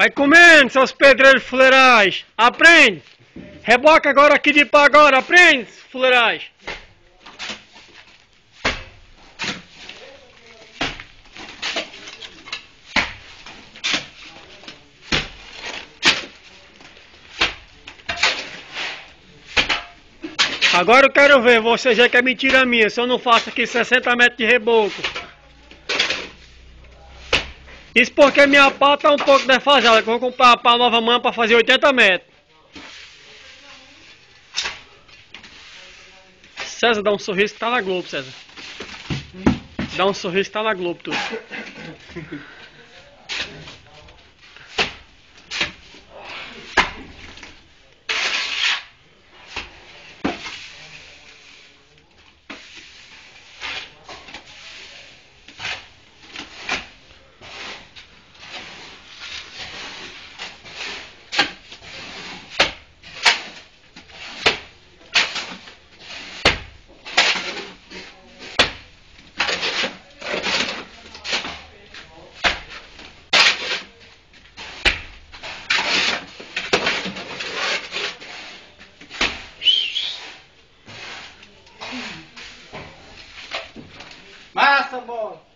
Vai comendo, seus pedreiros fuleirais. Aprende. Reboca agora aqui de pá agora. Aprende, fuleirais. Agora eu quero ver, você já que é mentira minha, se eu não faço aqui 60 metros de reboco. Isso porque minha pá tá um pouco defasada, que eu vou comprar a pá nova mãe para fazer 80 metros. César, dá um sorriso que tá na Globo, César. Dá um sorriso que tá na Globo, tu. Massa, bola!